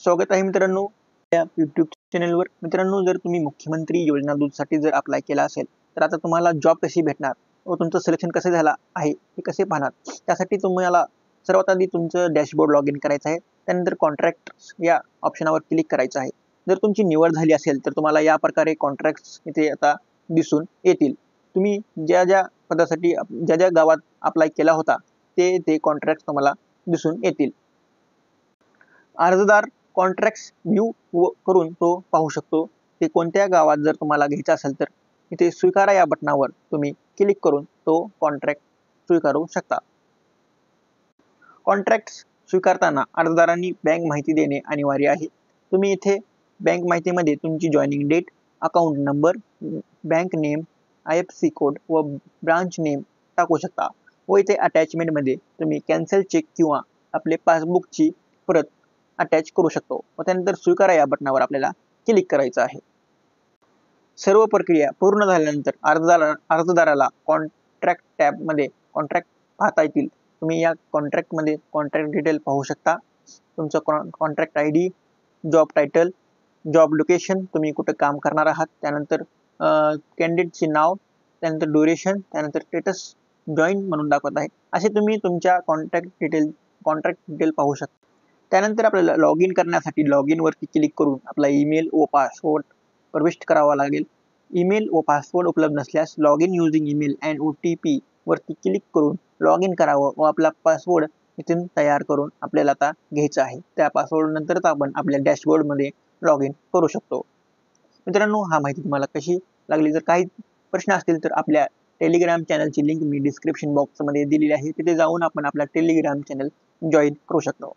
स्वागत आहे मित्रांनो या यूट्यूब चॅनलवर। मित्रांनो, जर तुम्ही मुख्यमंत्री योजना दूतसाठी जर अप्लाय केला असेल तर आता तुम्हाला जॉब कशी भेटणार व तुमचं सिलेक्शन कसं झालं आहे हे कसे पाहणार, त्यासाठी तुम्हाला सर्वात आधी तुमचं डॅशबोर्ड लॉग इन करायचं आहे। त्यानंतर कॉन्ट्रॅक्ट्स या ऑप्शनावर क्लिक करायचं आहे। जर तुमची निवड झाली असेल तर तुम्हाला या प्रकारे कॉन्ट्रॅक्ट्स इथे आता दिसून येतील। तुम्ही ज्या पदासाठी ज्या गावात अप्लाय केला होता ते कॉन्ट्रॅक्ट्स तुम्हाला दिसून येतील। अर्जदार कॉन्ट्रॅक्ट्स व्ह्यू करून तो पाहू शकतो ते कोणत्या गावात जर तुम्हाला घ्यायचा असेल तर इथे स्वीकारा या बटनावर तुम्ही क्लिक करून तो कॉन्ट्रॅक्ट स्वीकारू शकता। कॉन्ट्रॅक्ट्स स्वीकारताना अर्जदारांनी बँक माहिती देणे अनिवार्य आहे। तुम्ही इथे बँक माहितीमध्ये तुमची joining date, account number, bank name, IFSC code व ब्रांच नेम टाकू शकता व इथे अटॅचमेंटमध्ये तुम्ही कॅन्सल चेक किंवा आपले पासबुकची प्रत अटॅच करू शकतो व त्यानंतर स्वीकारा या बटनावर आपल्याला क्लिक करायचं आहे। सर्व प्रक्रिया पूर्ण झाल्यानंतर अर्जदाराला कॉन्ट्रॅक्ट टॅबमध्ये कॉन्ट्रॅक्ट पाहता येतील। तुम्ही या कॉन्ट्रॅक्टमध्ये कॉन्ट्रॅक्ट डिटेल पाहू शकता, तुमचं contract ID, job title, job location, तुम्ही कुठे काम करणार आहात, त्यानंतर कॅन्डिडेटचे नाव, त्यानंतर ड्युरेशन, त्यानंतर स्टेटस जॉईन म्हणून दाखवत आहे। असे तुम्ही तुमच्या कॉन्ट्रॅक्ट डिटेल पाहू शकता। त्यानंतर आपल्याला लॉग इन करण्यासाठी लॉग इन वरती क्लिक करून आपला ईमेल व पासवर्ड प्रविष्ट करावा लागेल। ईमेल व पासवर्ड उपलब्ध नसल्यास log in using email and OTP वरती क्लिक करून लॉग इन करावं व आपला पासवर्ड इथून तयार करून आपल्याला आता घ्यायचा आहे। त्या पासवर्ड नंतरच आपण आपल्या डॅशबोर्डमध्ये लॉग इन करू शकतो। मित्रांनो, हा माहिती तुम्हाला कशी लागली? जर काही प्रश्न असतील तर आपल्या टेलिग्राम चॅनलची लिंक मी डिस्क्रिप्शन बॉक्समध्ये दिलेली आहे, तिथे जाऊन आपण आपला टेलिग्राम चॅनल जॉईन करू शकतो।